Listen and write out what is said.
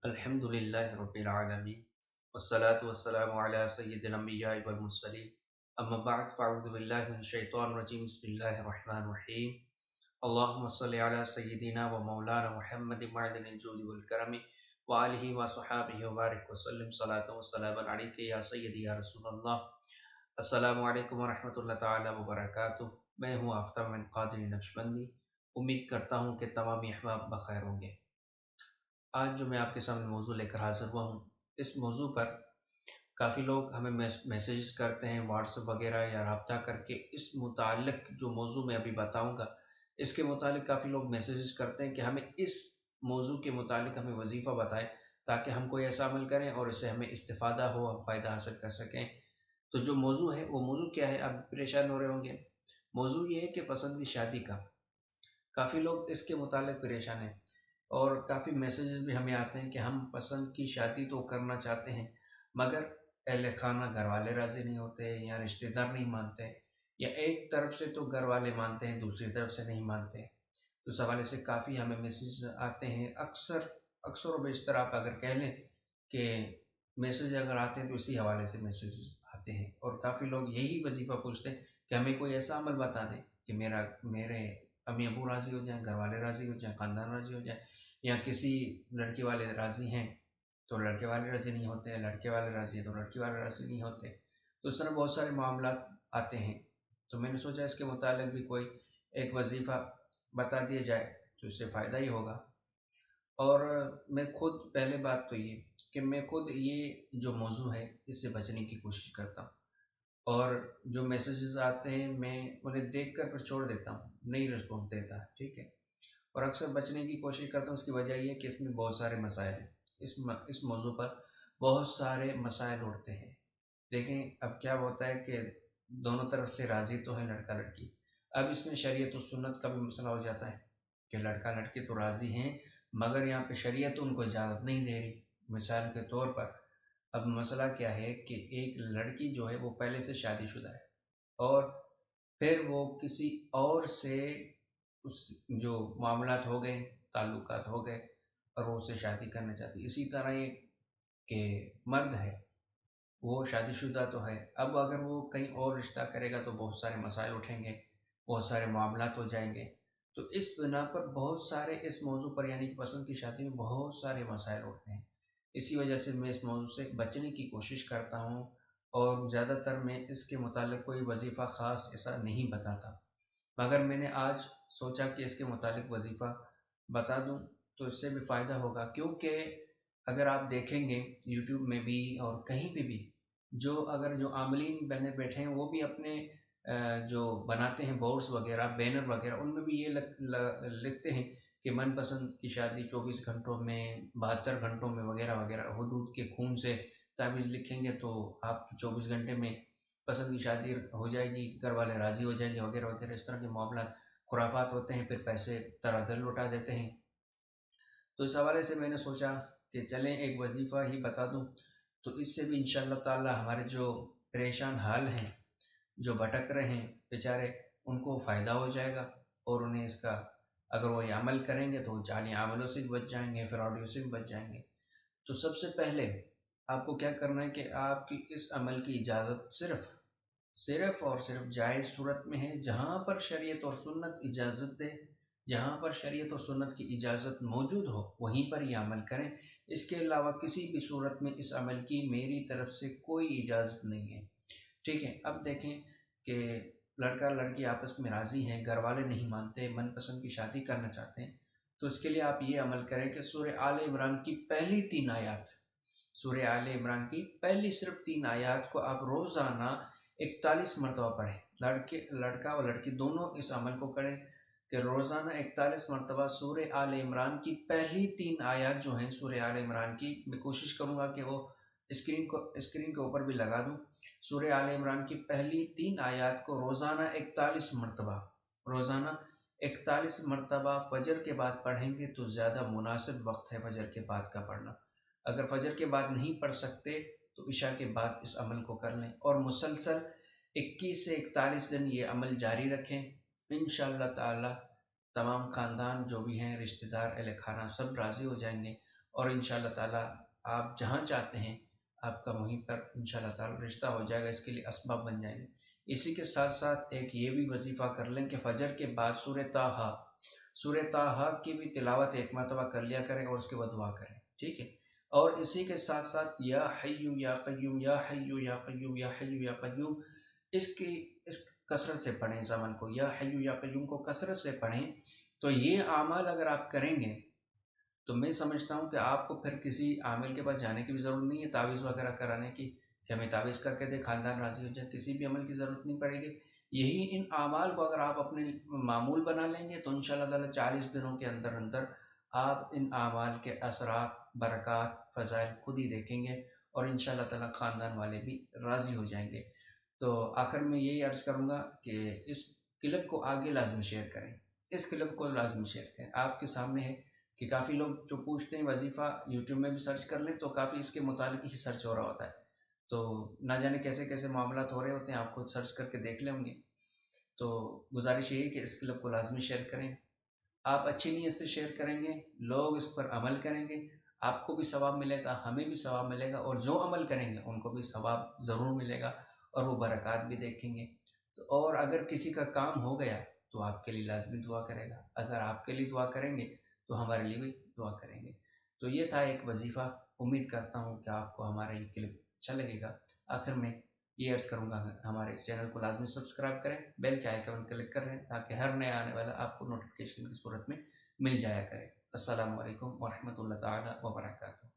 अल्हम्दुलिल्लाहि रब्बिल आलमीन वस्सलातु वस्सलामु अला सय्यिदिल अंबियाइ वल मुरसलीन अम्मा बअद फ़अऊज़ु बिल्लाहि मिनश शैतानिर रजीम बिस्मिल्लाहिर रहमानिर रहीम अल्लाहुम्मा सल्लि अला सय्यिदिना व मौलाना मुहम्मदिन मअदनिल जूदि वल करमी व आलिहि व स्वहाबिहि व बारिक व सल्लिम सलातन व सलामन अलैका या सय्यदी या रसूलल्लाह। अस्सलामु अलैकुम व रहमतुल्लाहि तआला व बरकातुहू। मैं हूँ आफ्ताब बिन क़ादिर नक्शबंदी। उम्मीद करता हूँ कि तमाम अहबाब बखैर होंगे। आज जो मैं आपके सामने मौजू लेकर हाज़िर हुआ हूँ, इस मौजू पर काफ़ी लोग हमें मैसेजेस करते हैं व्हाट्सएप वगैरह या रब्ता करके। इस मुतालिक जो मौजू मैं अभी बताऊँगा, इसके मुतालिक काफ़ी लोग मैसेजेस करते हैं कि हमें इस मौजू के मुतालिक हमें वजीफ़ा बताएं ताकि हम कोई ऐसा अमल करें और इससे हमें इस्तिफ़ादा हो, हम फ़ायदा हासिल कर सकें। तो जो मौजू है वो मौजू क्या है, आप परेशान हो रहे होंगे। मौजू ये है कि पसंद की शादी का। काफ़ी लोग इसके मुतालिक परेशान हैं और काफ़ी मैसेजेस भी हमें आते हैं कि हम पसंद की शादी तो करना चाहते हैं मगर अहले खाना घर वाले राज़ी नहीं होते या रिश्तेदार नहीं मानते, या एक तरफ से तो घर वाले मानते हैं दूसरी तरफ से नहीं मानते। तो इस हवाले से काफ़ी हमें मैसेज आते हैं। अक्सर अक्सर व बेशतर आप अगर कह लें कि मैसेज अगर आते हैं तो इसी हवाले से मैसेजेस आते हैं। और काफ़ी लोग यही वजीफ़ा पूछते हैं कि हमें कोई ऐसा अमल बता दें कि मेरे अम्मी अबू राज़ी हो जाएं, घर वाले राज़ी हो जाएं, ख़ानदान राज़ी हो जाए, या किसी लड़के वाले राज़ी हैं तो लड़के वाले राज़ी नहीं होते हैं, लड़के वाले राज़ी हैं तो लड़की वाले राज़ी नहीं होते। तो इस तरह बहुत सारे मामलात आते हैं। तो मैंने सोचा इसके मुतालिक भी कोई एक वजीफ़ा बता दिया जाए तो इससे फ़ायदा ही होगा। और मैं खुद, पहले बात तो ये कि मैं खुद ये जो मौजू है इससे बचने की कोशिश करता हूँ, और जो मैसेजेस आते हैं मैं उन्हें देख कर फिर छोड़ देता हूँ, नहीं रिस्पॉन्स देता, ठीक है। और अक्सर बचने की कोशिश करता हूँ। उसकी वजह ये है कि इसमें बहुत सारे मसाइल हैं। इस मौजू पर बहुत सारे मसाइल उठते हैं। देखें अब क्या होता है कि दोनों तरफ से राज़ी तो है लड़का लड़की। अब इसमें शरीयत और सुन्नत का भी मसला हो जाता है कि लड़का लड़की तो राज़ी हैं मगर यहाँ पे शरीयत उनको इजाज़त नहीं दे रही। मिसाल के तौर पर अब मसला क्या है कि एक लड़की जो है वो पहले से शादीशुदा है और फिर वो किसी और से उस जो मामलात हो गए, ताल्लुकात हो गए और वो उससे शादी करना चाहती। इसी तरह ये कि मर्द है, वो शादीशुदा तो है, अब अगर वो कहीं और रिश्ता करेगा तो बहुत सारे मसाइल उठेंगे, बहुत सारे मामलात हो जाएंगे। तो इस बिना पर बहुत सारे इस मौजू पर यानी कि पसंद की शादी में बहुत सारे मसाइल उठते हैं। इसी वजह से मैं इस मौजू से बचने की कोशिश करता हूँ और ज़्यादातर मैं इसके मुतालिक कोई वजीफ़ा ख़ास ऐसा नहीं बताता। मगर मैंने आज सोचा कि इसके मुतालिक वजीफ़ा बता दूं तो इससे भी फ़ायदा होगा, क्योंकि अगर आप देखेंगे यूट्यूब में भी और कहीं पे भी जो आमलीन बने बैठे हैं वो भी अपने जो बनाते हैं बोर्ड्स वगैरह, बैनर वगैरह, उनमें भी ये लिखते हैं कि मनपसंद की शादी 24 घंटों में, 72 घंटों में वगैरह वगैरह। हुदूद के खून से तावीज़ लिखेंगे तो आप 24 घंटे में पसंद की शादी हो जाएगी, घर वाले राज़ी हो जाएंगे वगैरह वगैरह। इस तरह के मामला खुराफात होते हैं, फिर पैसे तरादल लौटा देते हैं। तो इस हवाले से मैंने सोचा कि चलें एक वजीफ़ा ही बता दूं, तो इससे भी इंशाअल्लाह ताला हमारे जो परेशान हाल हैं, जो भटक रहे हैं बेचारे, उनको फ़ायदा हो जाएगा और उन्हें इसका, अगर वो ये अमल करेंगे तो जाली अमलों से भी बच जाएंगे, फिर ऑडियो से भी बच जाएंगे। तो सबसे पहले आपको क्या करना है कि आपकी इस अमल की इजाज़त सिर्फ़ और सिर्फ जायज़ सूरत में है, जहाँ पर शरीयत और सुन्नत इजाज़त दे, जहाँ पर शरीयत और सुन्नत की इजाज़त मौजूद हो वहीं पर यह अमल करें। इसके अलावा किसी भी सूरत में इस अमल की मेरी तरफ से कोई इजाज़त नहीं है, ठीक है। अब देखें कि लड़का लड़की आपस में राज़ी हैं, घर वाले नहीं मानते, मनपसंद की शादी करना चाहते हैं, तो इसके लिए आप ये अमल करें कि सूरह आले इमरान की पहली 3 आयत, सूरह आले इमरान की पहली सिर्फ 3 आयत को आप रोज़ाना 41 मरतबा पढ़ें। लड़का और लड़की दोनों इस अमल को करें कि रोज़ाना 41 मरतबा सूरह आले इमरान की पहली 3 आयत जो हैं सूरह आले इमरान की, मैं कोशिश करूँगा कि वो स्क्रीन के ऊपर भी लगा दूँ। सूरह आले इमरान की पहली 3 आयत को रोज़ाना 41 मरतबा फजर के बाद पढ़ेंगे तो ज़्यादा मुनासिब वक्त है फजर के बाद का पढ़ना। अगर फजर के बाद नहीं पढ़ सकते तो इशा के बाद इस अमल को कर लें और मुसलसल 21 से 41 दिन ये अमल जारी रखें। इंशाअल्लाह ताला तमाम ख़ानदान जो भी हैं, रिश्तेदार, अहले खाना सब राज़ी हो जाएंगे और इंशाअल्लाह ताला आप जहाँ चाहते हैं आपका वहीं पर इंशाअल्लाह ताला रिश्ता हो जाएगा, इसके लिए असबाब बन जाएंगे। इसी के साथ साथ एक ये भी वजीफ़ा कर लें कि फ़जर के बाद सूरह ताहा की भी तिलावत एक मरतबा कर लिया करें और उसके बाद दुआ करें, ठीक है। और इसी के साथ साथ या हय्यु या क़य्यूम, या हय्यु या क़य्यूम, या हय्यु या क़य्यूम, इसकी इस कसरत से पढ़ें इस अमल को, या हय्यु या क़य्यूम को कसरत से पढ़ें। तो ये अमाल अगर आप करेंगे तो मैं समझता हूँ कि आपको फिर किसी आमिल के पास जाने की भी ज़रूरत नहीं है, तावीज़ वगैरह कराने की, कि हमें तावीज़ करके दे ख़ानदान राज़ी हो जाए, किसी भी अमल की ज़रूरत नहीं पड़ेगी। यही इन आमाल को अगर आप अपने मामूल बना लेंगे तो इंशाअल्लाह ताला 40 दिनों के अंदर अंदर आप इन आमाल के असरात, बरक़ात, फ़ज़ाइल खुद ही देखेंगे और इंशाअल्लाह ताला ख़ानदान वाले भी राज़ी हो जाएंगे। तो आखिर में यही अर्ज़ करूँगा कि इस क्लिप को आगे लाजमी शेयर करें, इस क्लिप को लाजमी शेयर करें। आपके सामने है कि काफ़ी लोग जो पूछते हैं वजीफ़ा यूट्यूब में भी सर्च कर लें तो काफ़ी इसके मुतालिक ही सर्च हो रहा होता है, तो ना जाने कैसे कैसे मामलात हो रहे होते हैं, आप खुद सर्च करके देख लें होंगे। तो गुजारिश ये है कि इस क्लिप को लाजमी शेयर करें। आप अच्छी नीयत से शेयर करेंगे, लोग इस पर अमल करेंगे, आपको भी सवाब मिलेगा, हमें भी सवाब मिलेगा, और जो अमल करेंगे उनको भी सवाब ज़रूर मिलेगा और वो बरक़ात भी देखेंगे। तो और अगर किसी का काम हो गया तो आपके लिए लाजमी दुआ करेगा, अगर आपके लिए दुआ करेंगे तो हमारे लिए भी दुआ करेंगे। तो ये था एक वजीफ़ा, उम्मीद करता हूँ कि आपको हमारा ये क्लिप अच्छा लगेगा। आखिर में ये अर्ज़ करूँगा हमारे इस चैनल को लाजमी सब्सक्राइब करें, बेल के आइकन क्लिक कर लें ताकि हर नया आने वाला आपको नोटिफिकेशन की सूरत में मिल जाया करे। अस्सलामु अलैकुम व रहमतुल्लाहि तआला व बरकातहू।